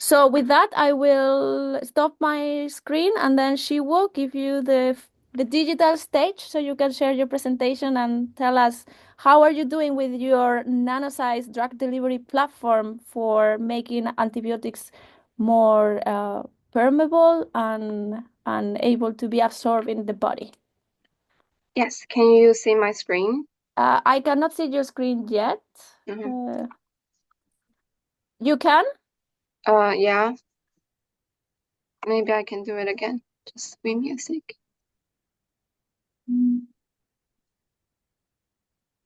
So with that, I will stop my screen and then she will give you the digital stage so you can share your presentation and tell us how are you doing with your nanosized drug delivery platform for making antibiotics more permeable and able to be absorbed in the body. Yes, can you see my screen? I cannot see your screen yet. You can? Yeah, maybe I can do it again. Just with music.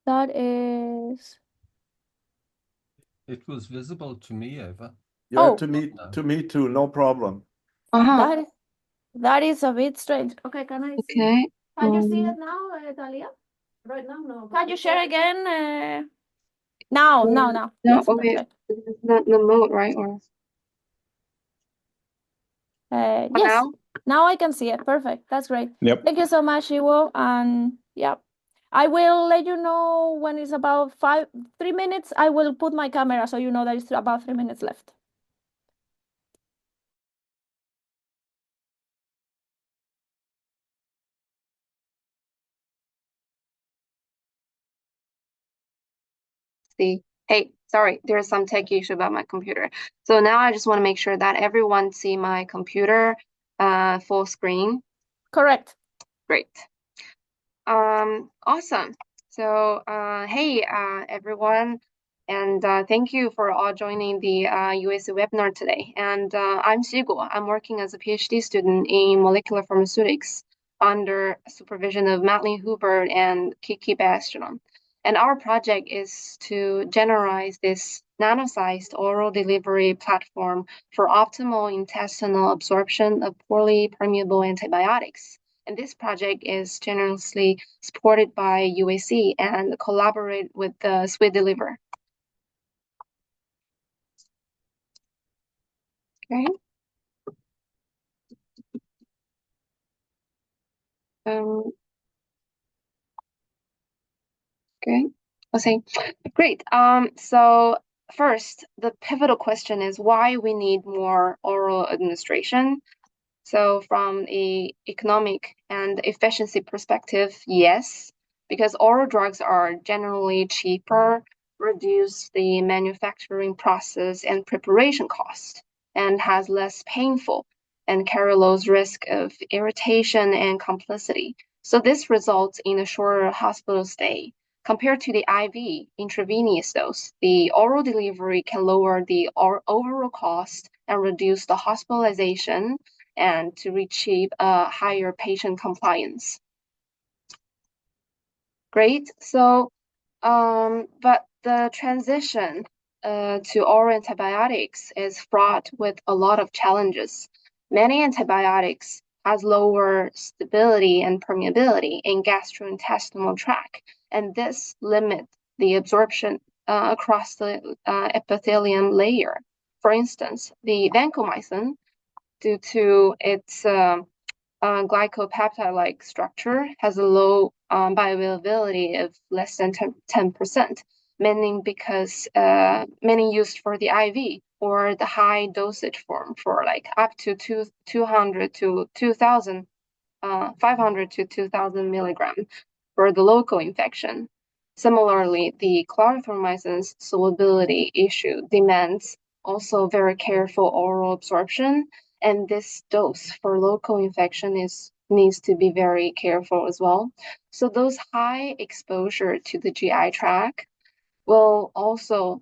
That is. It was visible to me, Eva. Yeah, Oh, to me too, no problem. Uh-huh. That is a bit strange. Okay, can I see? Okay. Can you see it now, Talia? Right now, no. Can you share again? Now. No, Yes, okay. perfect. This is not the mode, right? Or Yes, now I can see it. Perfect. That's great. Yep. Thank you so much, Xiguo. And yeah, I will let you know when it's about 3 minutes. I will put my camera so you know that it's about 3 minutes left. see. Hey, sorry, there's some tech issue about my computer. So now I just want to make sure that everyone see my computer full screen. Correct. Great. Awesome. So hey everyone, and thank you for all joining the UAC webinar today. And I'm Xiguo. I'm working as a PhD student in molecular pharmaceutics under supervision of Madeline Hubbard and Kiki Bastian. And our project is to generalize this nanosized oral delivery platform for optimal intestinal absorption of poorly permeable antibiotics. And this project is generously supported by UAC and collaborate with the Sweet Deliver. Okay. Okay. I'll say great. So first, the pivotal question is why we need more oral administration. So from the economic and efficiency perspective, yes, because oral drugs are generally cheaper, reduce the manufacturing process and preparation cost, and has less painful and carry low risk of irritation and complicity. So this results in a shorter hospital stay. Compared to the IV intravenous dose, the oral delivery can lower the overall cost and reduce the hospitalization and to achieve a higher patient compliance. Great. So, but the transition to oral antibiotics is fraught with a lot of challenges. Many antibiotics has lower stability and permeability in gastrointestinal tract, and this limits the absorption across the epithelium layer. For instance, the vancomycin, due to its glycopeptide-like structure, has a low bioavailability of less than 10%, meaning because many used for the IV or the high dosage form for like up to 200 to 2,000, 500 to 2,000 milligrams for the local infection. Similarly, the clarithromycin's solubility issue demands also very careful oral absorption, and this dose for local infection needs to be very careful as well. So those high exposure to the GI tract will also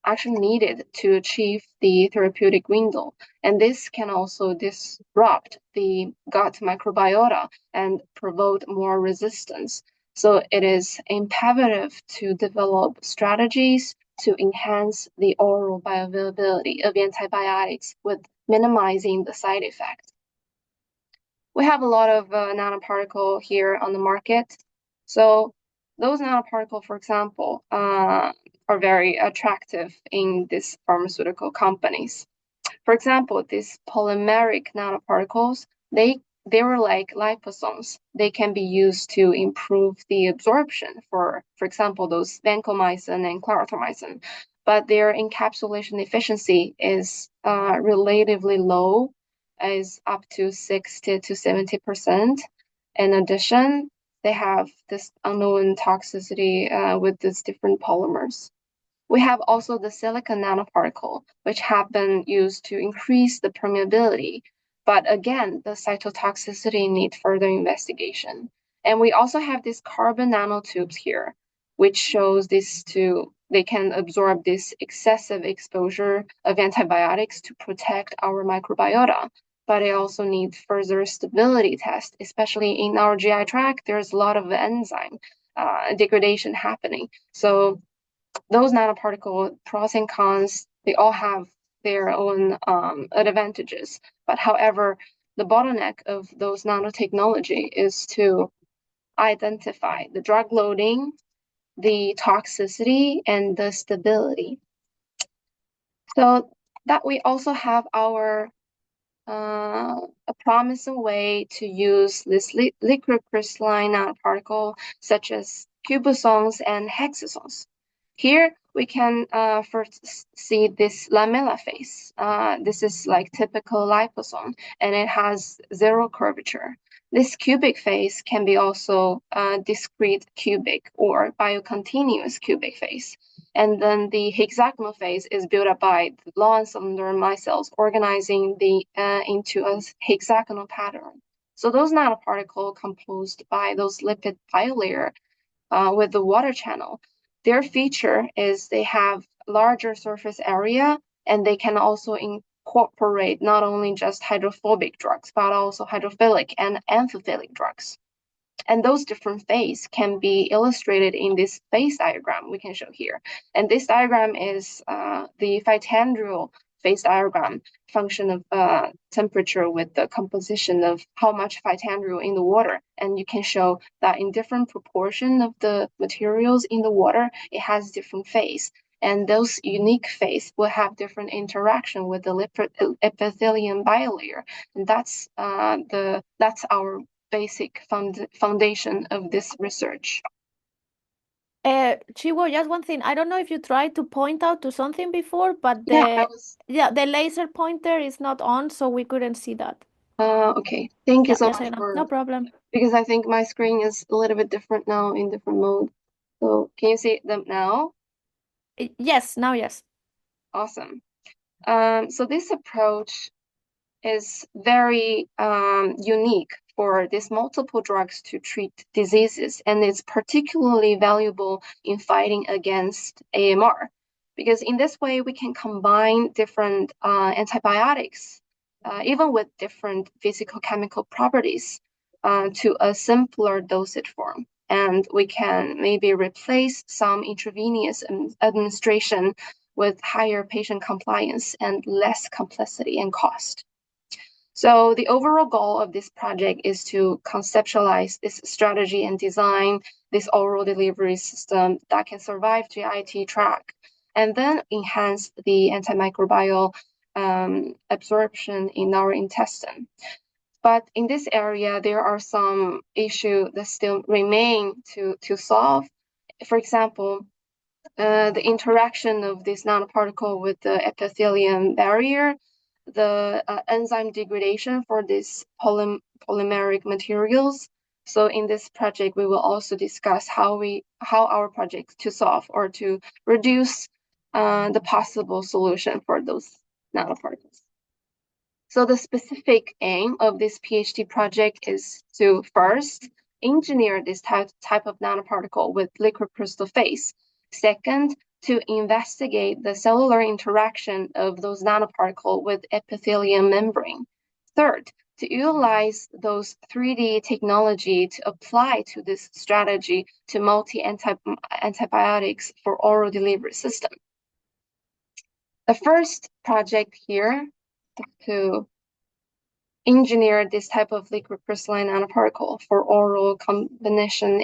actually needed to achieve the therapeutic window. And this can also disrupt the gut microbiota and promote more resistance. So it is imperative to develop strategies to enhance the oral bioavailability of antibiotics with minimizing the side effects. We have a lot of nanoparticle here on the market. So those nanoparticle, for example, are very attractive in these pharmaceutical companies. For example, these polymeric nanoparticles, they were like liposomes. They can be used to improve the absorption for example, those vancomycin and clarithromycin. but their encapsulation efficiency is relatively low, is up to 60 to 70%. In addition, they have this unknown toxicity with these different polymers. We have also the silicon nanoparticle, which have been used to increase the permeability. But again, the cytotoxicity need further investigation. And we also have these carbon nanotubes here, which shows they can absorb this excessive exposure of antibiotics to protect our microbiota. But it also needs further stability test, especially in our GI tract. There's a lot of enzyme degradation happening. So those nanoparticle pros and cons, they all have their own advantages. But however, the bottleneck of those nanotechnology is to identify the drug loading, the toxicity, and the stability. So that we also have our a promising way to use this liquid crystalline nanoparticle, such as cubosomes and hexasomes. Here we can first see this lamella phase. This is like typical liposome, and it has zero curvature. This cubic phase can be also discrete cubic or biocontinuous cubic phase. And then the hexagonal phase is built up by the long cylinder micelles organizing into a hexagonal pattern. So those nanoparticles composed by those lipid bilayer with the water channel, their feature is they have larger surface area, and they can also incorporate not only just hydrophobic drugs, but also hydrophilic and amphiphilic drugs. And those different phases can be illustrated in this phase diagram we can show here. And this diagram is the phytandrial phase diagram, function of temperature with the composition of how much phytandrial in the water. And you can show that in different proportion of the materials in the water, it has different phase. And those unique phase will have different interaction with the epithelium bilayer. And that's our basic foundation of this research. Xiguo, just one thing. I don't know if you tried to point out to something before, but the laser pointer is not on, so we couldn't see that. Okay. Thank you so Yes, much I know. for No problem. because I think my screen is a little bit different now in different mode. So can you see them now? Yes, now yes. Awesome. So this approach is very unique for these multiple drugs to treat diseases, and it's particularly valuable in fighting against AMR, because in this way we can combine different antibiotics, even with different physical-chemical properties, to a simpler dosage form. And we can maybe replace some intravenous administration with higher patient compliance and less complexity and cost. So the overall goal of this project is to conceptualize this strategy and design this oral delivery system that can survive GIT tract, and then enhance the antimicrobial absorption in our intestine. But in this area, there are some issues that still remain to solve. For example, the interaction of this nanoparticle with the epithelium barrier, the enzyme degradation for these polymeric materials. So in this project, we will also discuss how our project to solve or to reduce the possible solution for those nanoparticles. So the specific aim of this PhD project is to first engineer this type of nanoparticle with liquid crystal phase. Second, to investigate the cellular interaction of those nanoparticles with epithelium membrane. Third, to utilize those 3D technology to apply to this strategy to multi-antibiotics for oral delivery system. The first project here is to engineer this type of liquid crystalline nanoparticle for oral combination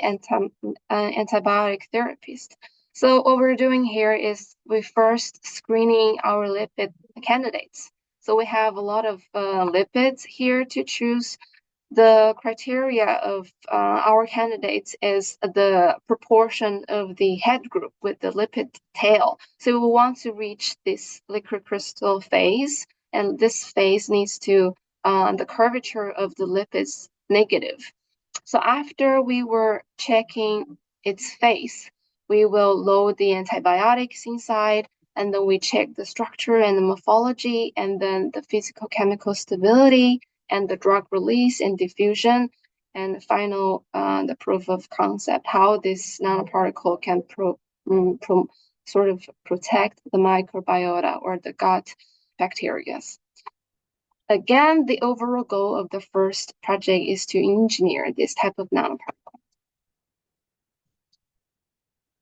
antibiotic therapies. So what we're doing here is we first screening our lipid candidates. So we have a lot of lipids here to choose. the criteria of our candidates is the proportion of the head group with the lipid tail. So we want to reach this liquid crystal phase, and this phase needs to, the curvature of the lipids negative. So after we were checking its phase, we will load the antibiotics inside, and then we check the structure and the morphology, and then the physical chemical stability, and the drug release and diffusion, and final, the proof of concept, how this nanoparticle can sort of protect the microbiota or the gut bacteria. Again, the overall goal of the first project is to engineer this type of nanoparticle.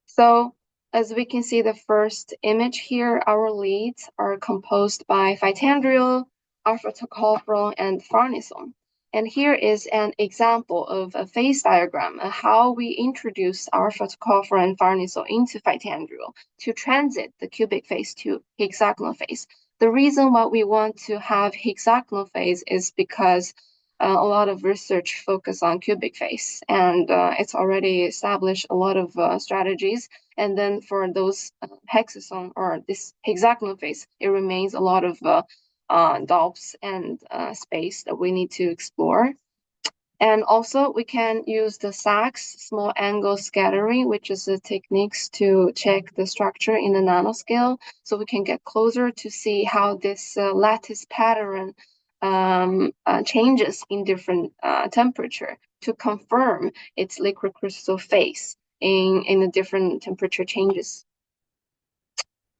So as we can see the first image here, our leads are composed by phytandriol, alpha-tocopherol, and farnesyl. And here is an example of a phase diagram of how we introduce alpha-tocopherol and farnesyl into phytandriol to transit the cubic phase to hexagonal phase. The reason why we want to have hexagonal phase is because a lot of research focus on cubic phase, and it's already established a lot of strategies. And then for those hexagon or this hexagonal phase, it remains a lot of doubts and space that we need to explore. And also we can use the SAX, small angle scattering, which is a techniques to check the structure in the nanoscale. So we can get closer to see how this lattice pattern changes in different temperature to confirm its liquid crystal phase in the different temperature changes.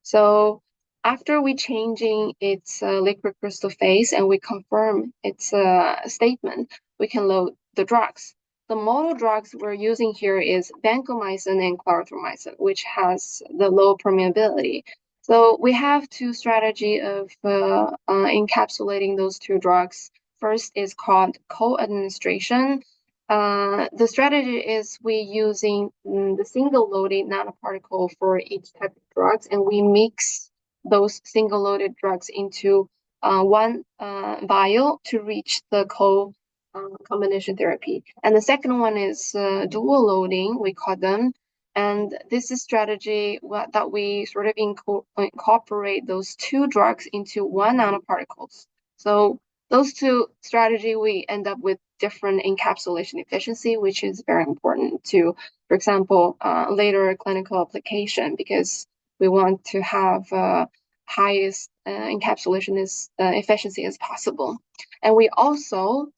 So after we changing its liquid crystal phase and we confirm its statement, we can load the drugs. The model drugs we're using here is vancomycin and clarithromycin, which has the low permeability. So we have two strategy of encapsulating those two drugs. First is called co-administration. The strategy is we using the single loaded nanoparticle for each type of drugs, and we mix those single loaded drugs into one vial to reach the combination therapy. And the second one is dual loading, we call them. And this is strategy that we sort of incorporate those two drugs into one nanoparticles. So those two strategy, we end up with different encapsulation efficiency, which is very important to, for example, later clinical application, because we want to have highest encapsulation efficiency as possible. And we also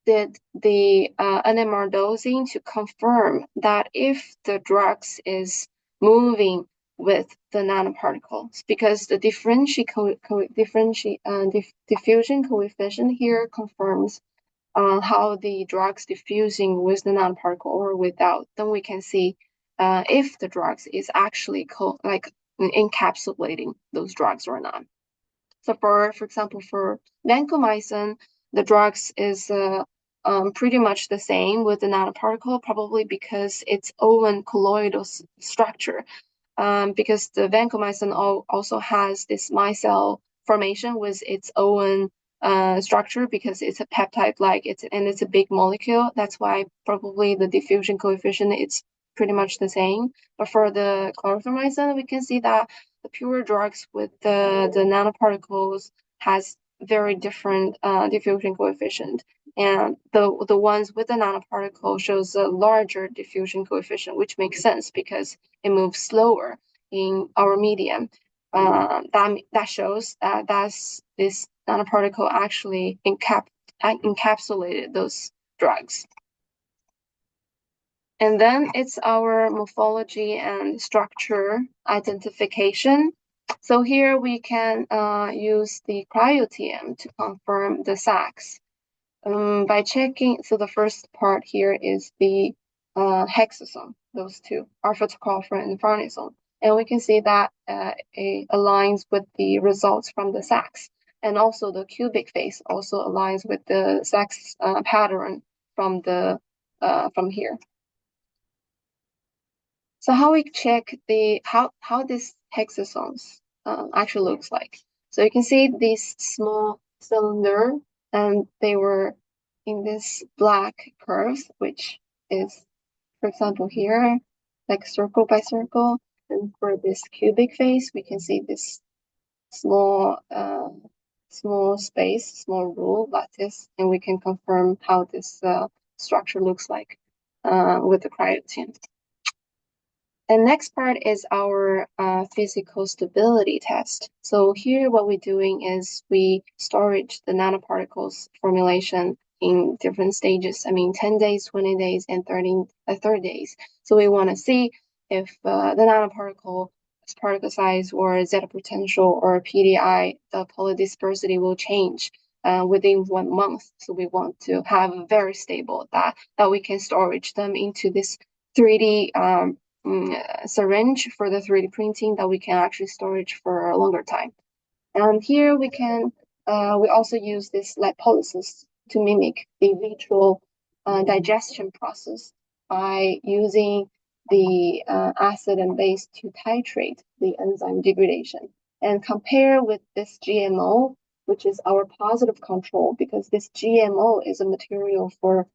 did the NMR dosing to confirm that if the drugs is moving with the nanoparticles, because the diffusion coefficient here confirms how the drugs diffusing with the nanoparticle or without. Then we can see if the drugs is actually encapsulating those drugs or not. So for example, for vancomycin, the drugs is pretty much the same with the nanoparticle, probably because its own colloidal structure. Because the vancomycin also has this micelle formation with its own structure, because it's a peptide and it's a big molecule. That's why probably the diffusion coefficient it's pretty much the same. But for the clarithromycin, we can see that the pure drugs with the nanoparticles has very different diffusion coefficient. And the ones with the nanoparticle shows a larger diffusion coefficient, which makes sense because it moves slower in our medium. That shows that this nanoparticle actually encapsulated those drugs. And then it's our morphology and structure identification. So here we can use the cryo-TM to confirm the SAX. By checking, so the first part here is the hexosome, those two, alpha-tocopherol and farnesyl. And we can see that it aligns with the results from the SAX. And also the cubic phase also aligns with the SAX pattern from here. So how we check how this hexosomes actually looks like. So you can see this small cylinder, and they were in this black curve, which is, for example, here, like circle by circle. And for this cubic face, we can see this small space, small rule lattice, and we can confirm how this structure looks like with the cryo-TEM. And next part is our physical stability test. So here what we're doing is we storage the nanoparticles formulation in different stages. I mean, 10 days, 20 days, and 30 days. So we want to see if the nanoparticle particle size or zeta potential or PDI, the polydispersity will change within 1 month. So we want to have very stable that we can storage them into this 3D syringe for the 3D printing that we can actually storage for a longer time. And here we can, we also use this lipolysis to mimic the vitro digestion process by using the acid and base to titrate the enzyme degradation and compare with this GMO, which is our positive control, because this GMO is a material for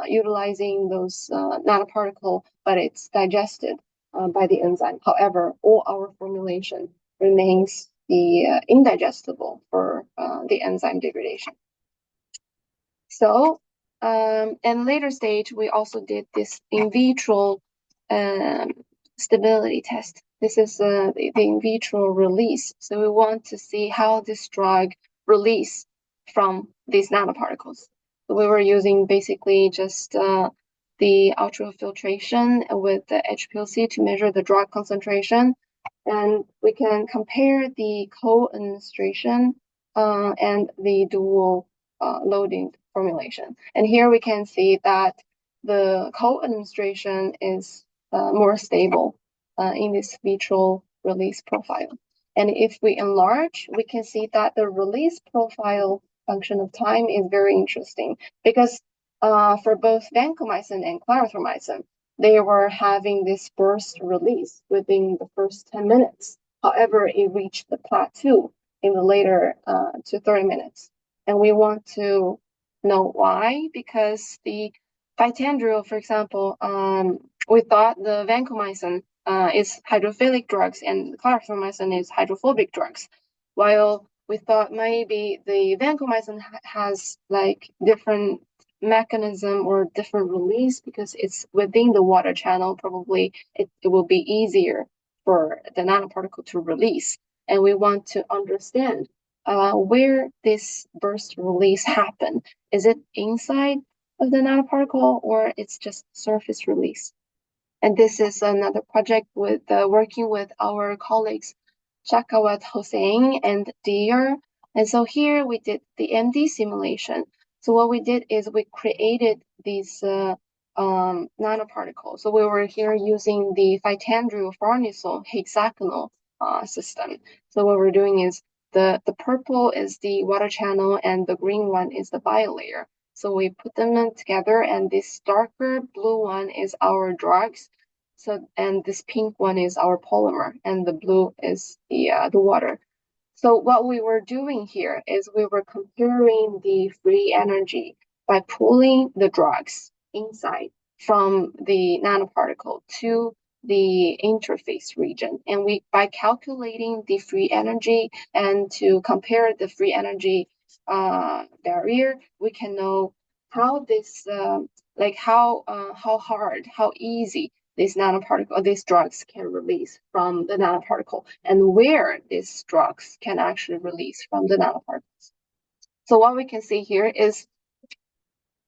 utilizing those nanoparticle, but it's digested by the enzyme. However, all our formulation remains the indigestible for the enzyme degradation. So, and later stage, we also did this in vitro stability test. This is the in vitro release. So we want to see how this drug release from these nanoparticles. So we were using basically just the ultrafiltration with the HPLC to measure the drug concentration. And we can compare the co-administration and the dual loading formulation. And here we can see that the co-administration is more stable in this vitro release profile. And if we enlarge, we can see that the release profile function of time is very interesting, because for both vancomycin and clarithromycin, they were having this burst release within the first 10 minutes. However, it reached the plateau in the later to 30 minutes. And we want to know why, because the phytandrol, for example, we thought the vancomycin is hydrophilic drugs and clarithromycin is hydrophobic drugs, while we thought maybe the vancomycin has like different mechanism or different release because it's within the water channel. Probably it will be easier for the nanoparticle to release. And we want to understand where this burst release happened. Is it inside of the nanoparticle or it's just surface release? And this is another project with working with our colleagues Shakawat Hossein and Deer. And so here we did the MD simulation. So what we did is we created these nanoparticles. So we were here using the phytandrol farnesyl hexagonal system. So what we're doing is the purple is the water channel and the green one is the bilayer. So we put them together, and this darker blue one is our drugs. So, and this pink one is our polymer, and the blue is the water. So what we were doing here is we were comparing the free energy by pulling the drugs inside from the nanoparticle to the interface region. And we, by calculating the free energy and to compare the free energy barrier, we can know how this, how hard, how easy these nanoparticle, these drugs can release from the nanoparticle, and where these drugs can actually release from the nanoparticles. So what we can see here is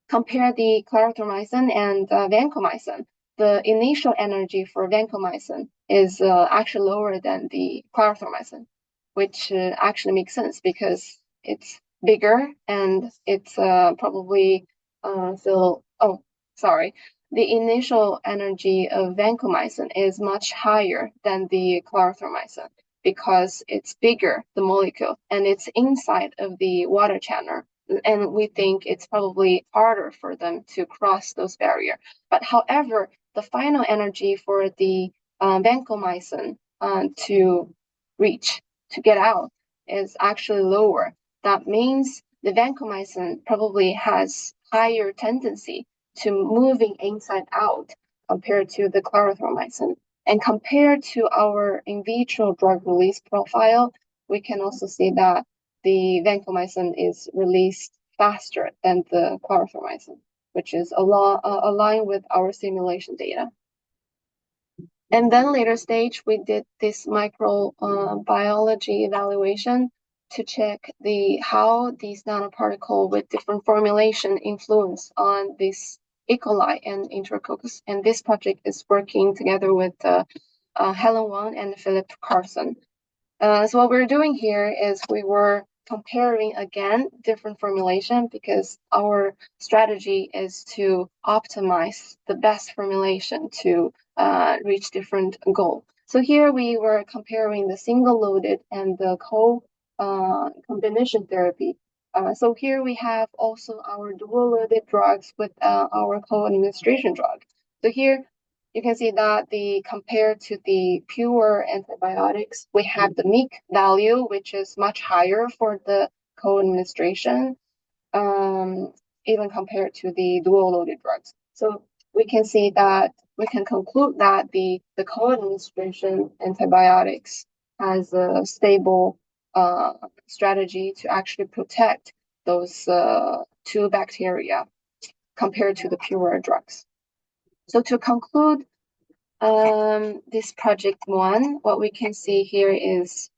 compare the clarithromycin and vancomycin. The initial energy for vancomycin is actually lower than the clarithromycin, which actually makes sense because it's bigger and it's probably the initial energy of vancomycin is much higher than the clarithromycin because it's bigger, the molecule, and it's inside of the water channel. And we think it's probably harder for them to cross those barriers. But however, the final energy for the vancomycin to reach, to get out, is actually lower. That means the vancomycin probably has higher tendency to moving inside out compared to the clarithromycin. And compared to our in vitro drug release profile, we can also see that the vancomycin is released faster than the clarithromycin, which is aligned with our simulation data. And then later stage, we did this microbiology evaluation to check how these nanoparticles with different formulation influence on this E. coli and Enterococcus. And this project is working together with Helen Wang and Philip Carson. So what we're doing here is we were comparing again different formulation because our strategy is to optimize the best formulation to reach different goal. So here we were comparing the single loaded and the combination therapy. So here we have also our dual loaded drugs with our co-administration drug. So here you can see that compared to the pure antibiotics, we have the MIC value, which is much higher for the co-administration, even compared to the dual-loaded drugs. So we can see that we can conclude that the co-administration antibiotics has a stable strategy to actually protect those two bacteria compared to the pure drugs. So to conclude this project one, what we can see here is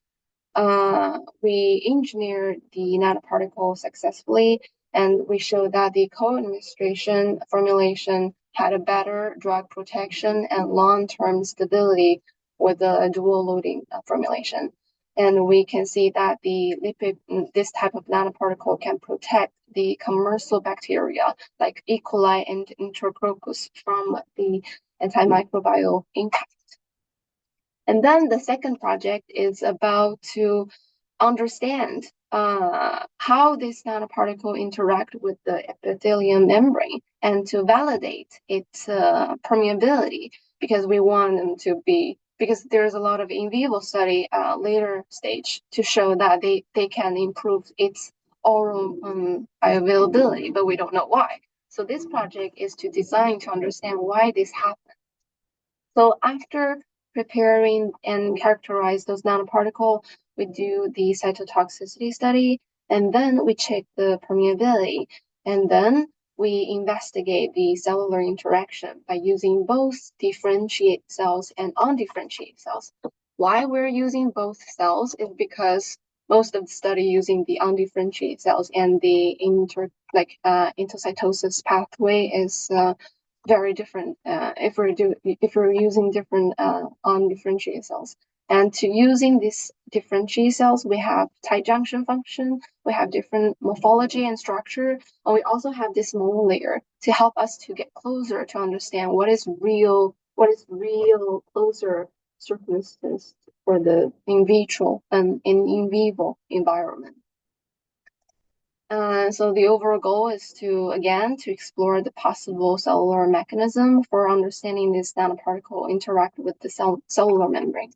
we engineered the nanoparticle successfully, and we showed that the co-administration formulation had a better drug protection and long-term stability with the dual loading formulation. And we can see that this type of nanoparticle can protect the commensal bacteria like E. coli and Enterococcus from the antimicrobial impact. And then the second project is about to understand how this nanoparticle interact with the epithelium membrane and to validate its permeability, because we want them to be, because there's a lot of in vivo study later stage to show that they can improve its oral bioavailability, but we don't know why. So this project is to design to understand why this happens. So after preparing and characterize those nanoparticles, we do the cytotoxicity study, and then we check the permeability, and then we investigate the cellular interaction by using both differentiated cells and undifferentiated cells. Why we're using both cells is because most of the study using the undifferentiated cells and the endocytosis pathway is very different if we're using different undifferentiated cells. And to using these differentiated cells, we have tight junction function, we have different morphology and structure, and we also have this monolayer to help us to get closer to understand what is real closer circumstances for the in vitro and in vivo environment. So the overall goal is to explore the possible cellular mechanism for understanding this nanoparticle interact with the cellular membrane.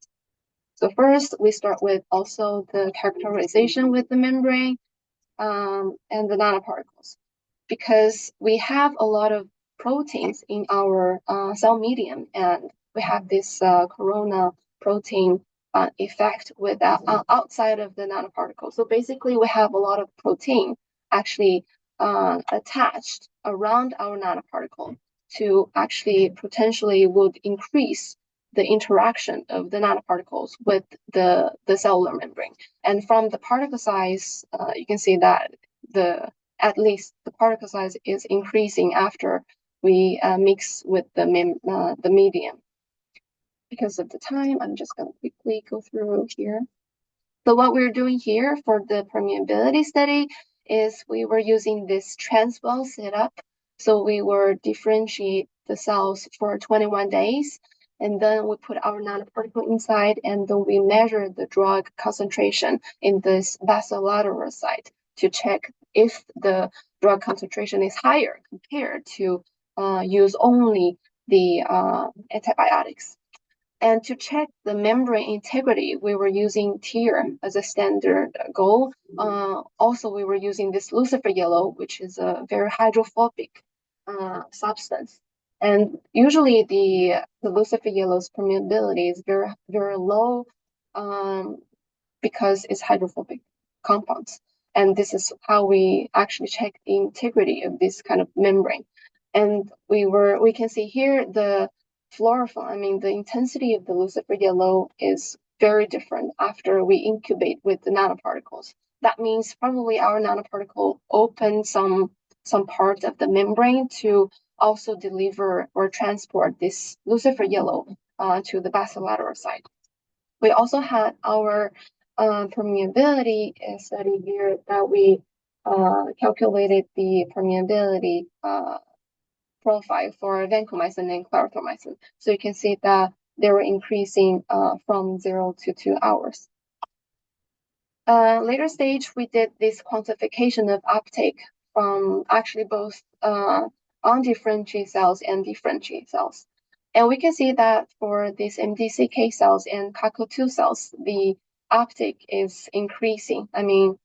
So first, we start with also the characterization with the membrane and the nanoparticles, because we have a lot of proteins in our cell medium, and we have this corona protein effect with outside of the nanoparticle. So basically, we have a lot of protein actually attached around our nanoparticle to actually potentially would increase the interaction of the nanoparticles with the cellular membrane. And from the particle size, you can see that at least the particle size is increasing after we mix with the medium. Because of the time, I'm just going to quickly go through here. So what we're doing here for the permeability study is we were using this transwell setup. So we were differentiate the cells for 21 days, and then we put our nanoparticle inside, and then we measure the drug concentration in this basolateral site to check if the drug concentration is higher compared to use only the antibiotics. And to check the membrane integrity, we were using tear as a standard goal. Also, we were using this lucifer yellow, which is a very hydrophobic substance. And usually the lucifer yellow's permeability is very, very low because it's hydrophobic compounds. And this is how we actually check the integrity of this kind of membrane. And we can see here the the intensity of the lucifer yellow is very different after we incubate with the nanoparticles. That means probably our nanoparticle opened some part of the membrane to also deliver or transport this lucifer yellow to the basolateral side. We also had our permeability study here that we calculated the permeability profile for vancomycin and clarithromycin. So you can see that they were increasing from 0 to 2 hours. Later stage, we did this quantification of uptake from actually both undifferentiated cells and differentiated cells. And we can see that for these MDCK cells and CACO2 cells, the uptake is increasing.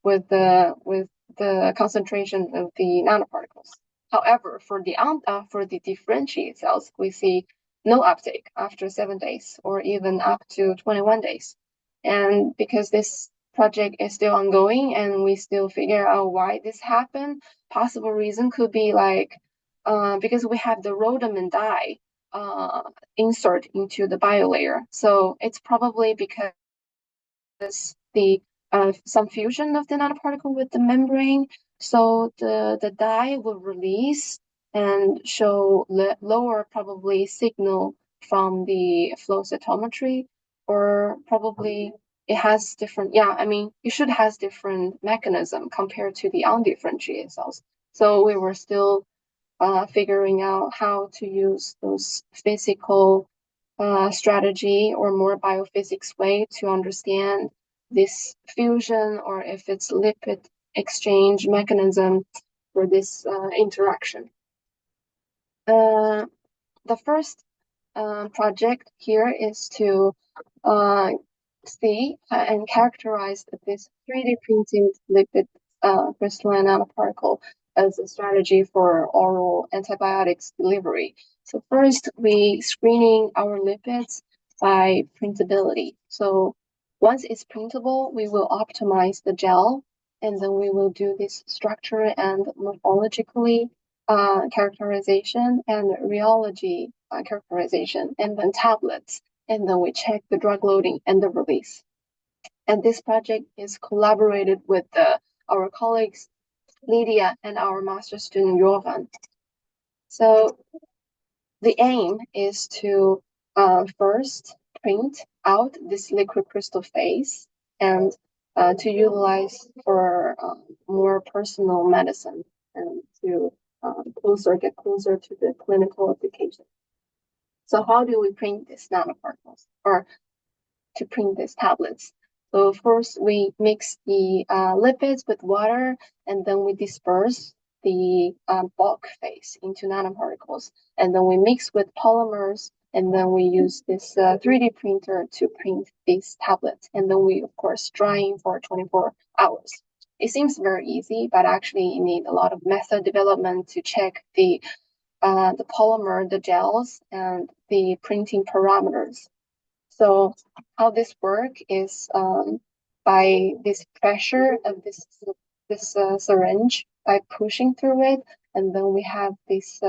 With the concentration of the nanoparticles. However, for the differentiated cells, we see no uptake after 7 days or even up to 21 days. And because this project is still ongoing and we still figure out why this happened, possible reason could be because we have the rhodamin dye insert into the biolayer. So it's probably because the some fusion of the nanoparticle with the membrane. So the dye will release and show lower probably signal from the flow cytometry, or probably it has different, it should has different mechanism compared to the undifferentiated cells. So we were still figuring out how to use those physical strategy or more biophysics way to understand this fusion, or if it's lipid exchange mechanism for this interaction. The first project here is to see and characterize this 3D printed lipid crystalline nanoparticle as a strategy for oral antibiotics delivery. So first, we screening our lipids by printability. So once it's printable, we will optimize the gel, and then we will do this structure and morphologically characterization and rheology characterization, and then tablets, and then we check the drug loading and the release. And this project is collaborated with our colleagues Lydia and our master student Jovan. So the aim is to first print out this liquid crystal phase and to utilize for more personal medicine and to get closer to the clinical application. So how do we print these nanoparticles, or to print these tablets? So first we mix the lipids with water, and then we disperse the bulk phase into nanoparticles, and then we mix with polymers, and then we use this 3D printer to print these tablets, and then we of course drying for 24 hours. It seems very easy, but actually you need a lot of method development to check the polymer, the gels, and the printing parameters. So how this work is by this pressure of this syringe, by pushing through it, and then we have this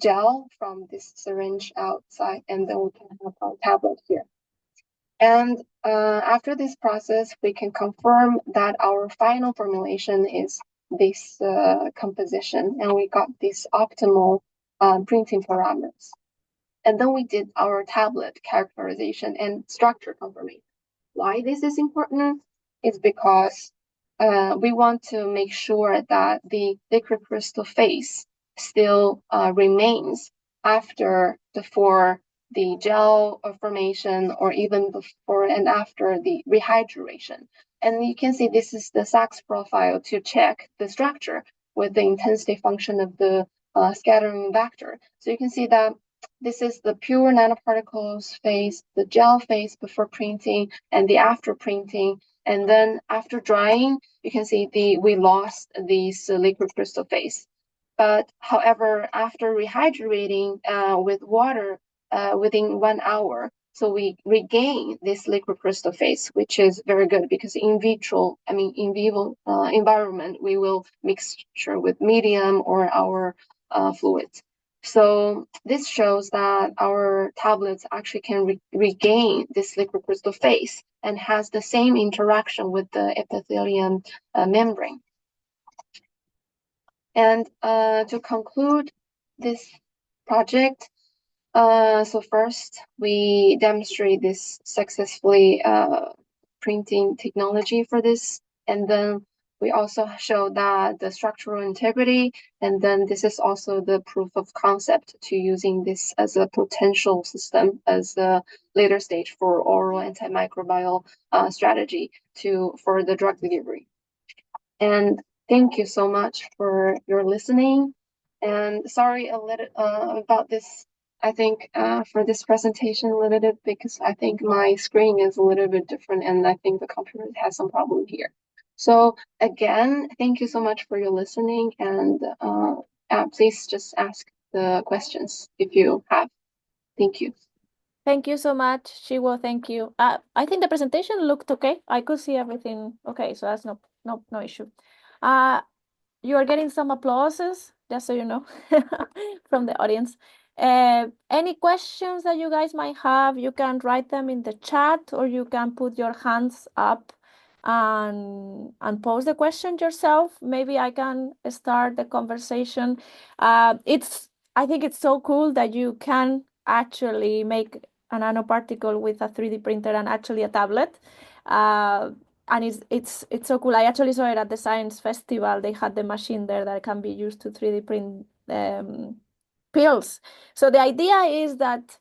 gel from this syringe outside, and then we can have our tablet here. And after this process, we can confirm that our final formulation is this composition, and we got this optimal printing parameters. And then we did our tablet characterization and structure confirmation. Why this is important is because we want to make sure that the liquid crystal phase still remains after the gel formation, or even before and after the rehydration. And you can see this is the Sachs profile to check the structure with the intensity function of the scattering vector. So you can see that this is the pure nanoparticles phase, the gel phase before printing, and the after printing. And then after drying, you can see we lost this liquid crystal phase. But however, after rehydrating with water within 1 hour, so we regain this liquid crystal phase, which is very good because in vivo environment, we will mixture with medium or our fluids. So this shows that our tablets actually can regain this liquid crystal phase and has the same interaction with the epithelium membrane. And to conclude this project, so first we demonstrate this successfully printing technology for this, and then we also show that the structural integrity, and then this is also the proof of concept to using this as a potential system as a later stage for oral antimicrobial strategy for the drug delivery. And thank you so much for your listening. And sorry a little about this. I think for this presentation a little bit because I think my screen is a little bit different and I think the computer has some problem here. So again, thank you so much for your listening and please just ask the questions if you have. Thank you. Thank you so much, Xiguo. Thank you. I think the presentation looked okay. I could see everything okay, so that's no issue. You are getting some applauses, just so you know, from the audience. Any questions that you guys might have, you can write them in the chat or you can put your hands up and pose the question yourself. Maybe I can start the conversation. I think it's so cool that you can actually make a nanoparticle with a 3D printer and actually a tablet. And it's so cool. I actually saw it at the science festival. They had the machine there that can be used to 3D print pills. So the idea is that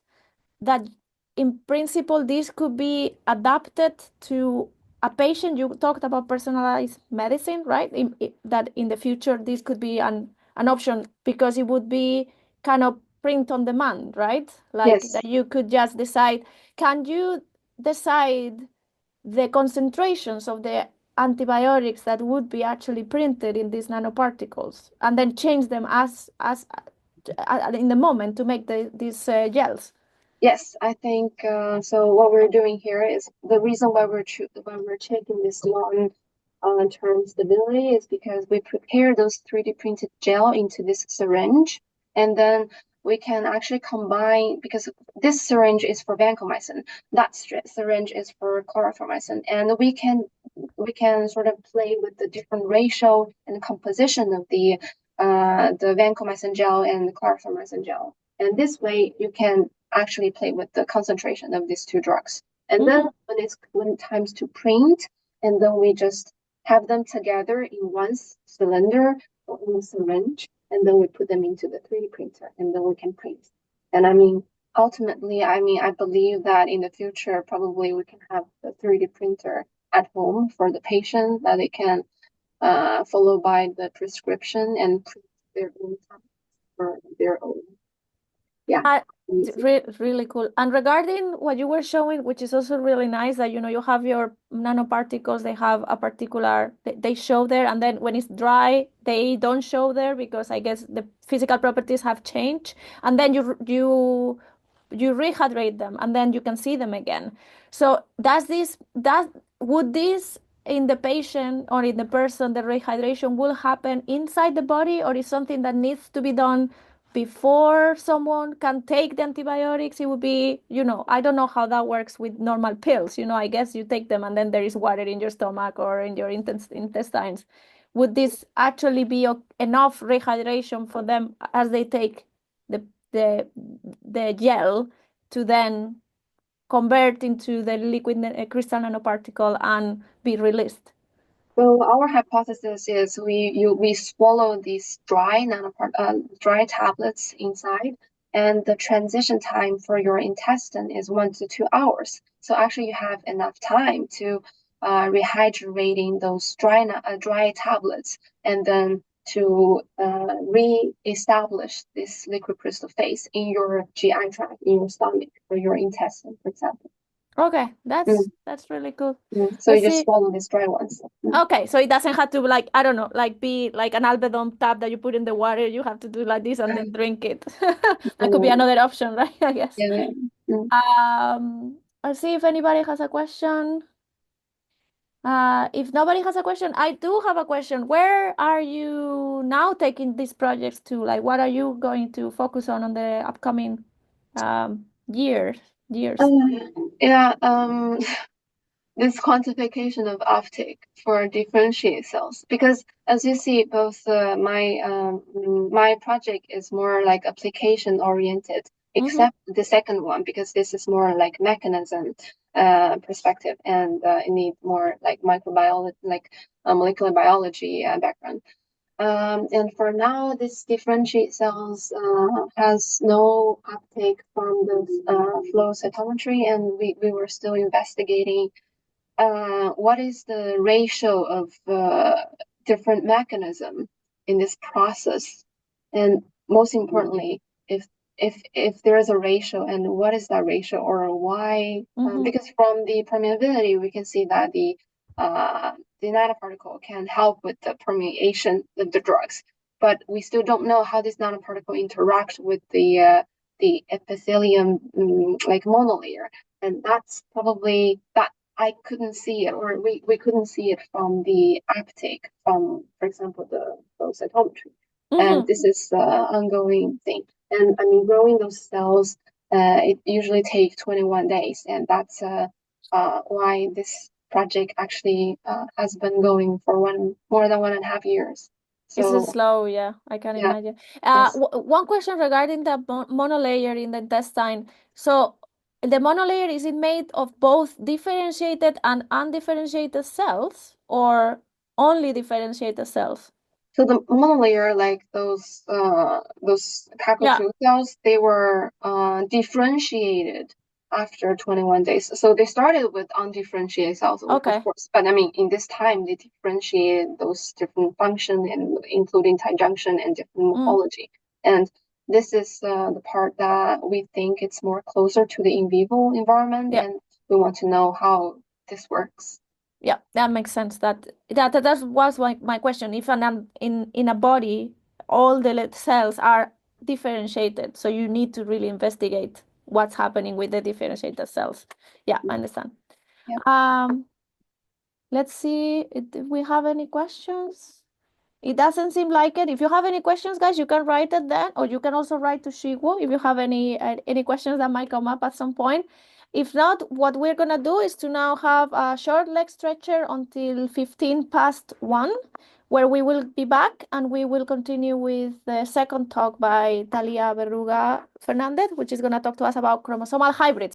in principle this could be adapted to a patient. You talked about personalized medicine, right? That in the future this could be an option because it would be kind of print on demand, right? Like Yes. that you could just decide. Can you decide the concentrations of the antibiotics that would be actually printed in these nanoparticles and then change them as in the moment to make these gels? Yes, I think so. What we're doing here is the reason why we're checking this long-term stability is because we prepare those 3D printed gel into this syringe, and then we can actually combine because this syringe is for vancomycin, that syringe is for chlorpromazine, and we can sort of play with the different ratio and composition of the vancomycin gel and the chlorpromazine gel, and this way you can actually play with the concentration of these two drugs. And then when it times to print, and then we just have them together in one cylinder or in a syringe, and then we put them into the 3D printer, and then we can print. And I mean, ultimately, I believe that in the future, probably we can have the 3D printer at home for the patient that they can follow by the prescription and print their own time for their own. Yeah. Really cool. And regarding what you were showing, which is also really nice, that you have your nanoparticles, they have a particular, they show there, and then when it's dry, they don't show there because I guess the physical properties have changed, and then you rehydrate them, and then you can see them again. So would this in the patient or in the person, the rehydration will happen inside the body, or is something that needs to be done before someone can take the antibiotics? It would be, I don't know how that works with normal pills. I guess you take them and then there is water in your stomach or in your intestines. Would this actually be enough rehydration for them as they take the gel to then convert into the liquid crystal nanoparticle and be released? So our hypothesis is we swallow these dry tablets inside, and the transition time for your intestine is 1 to 2 hours. So actually, you have enough time to rehydrating those dry tablets, and then to re-establish this liquid crystal phase in your GI tract, in your stomach, or your intestine, for example. Okay, that's really cool. So Let's you just see. swallow these dry ones. Okay, so it doesn't have to like, I don't know, like be like an albedon tab that you put in the water. You have to do like this and then drink it. That could be another option, right? I guess. Yeah. I'll see if anybody has a question. If nobody has a question, I do have a question. Where are you now taking these projects to? Like, what are you going to focus on the upcoming years? Yeah. This quantification of uptake for differentiate cells, because as you see, both my project is more like application oriented, except the second one, because this is more like mechanism perspective, and it needs more like microbiology, like molecular biology background. And for now, this differentiate cells has no uptake from the flow cytometry, and we were still investigating what is the ratio of different mechanism in this process, and most importantly, if there is a ratio, and what is that ratio, or why? Because from the permeability, we can see that the nanoparticle can help with the permeation of the drugs, but we still don't know how this nanoparticle interact with the epithelium, like monolayer, and that's probably that. I couldn't see it, or we couldn't see it from the uptake from, for example, the flow cytometry. And this is the ongoing thing. And I mean, growing those cells, it usually takes 21 days, and that's why this project actually has been going for more than 1.5 years. So it's slow, yeah, I can imagine. Yes. One question regarding the monolayer in the intestine. So the monolayer, is it made of both differentiated and undifferentiated cells, or only differentiated cells? So the monolayer, like those cockroach cells, they were differentiated after 21 days. So they started with undifferentiated cells, of course. But I mean, in this time, they differentiated those different functions, and including tight junction and different morphology. And this is the part that we think it's more closer to the in vivo environment, and we want to know how this works. Yeah, that makes sense. That was my question. If in a body, all the cells are differentiated, so you need to really investigate what's happening with the differentiated cells. Yeah, I understand. Yeah. Let's see if we have any questions. It doesn't seem like it. If you have any questions, guys, you can write it then, or you can also write to Xiguo if you have any questions that might come up at some point. If not, what we're gonna do is to now have a short leg stretcher until 1:15, where we will be back and we will continue with the second talk by Talia Berruga Fernandez, which is gonna talk to us about chromosomal hybrids.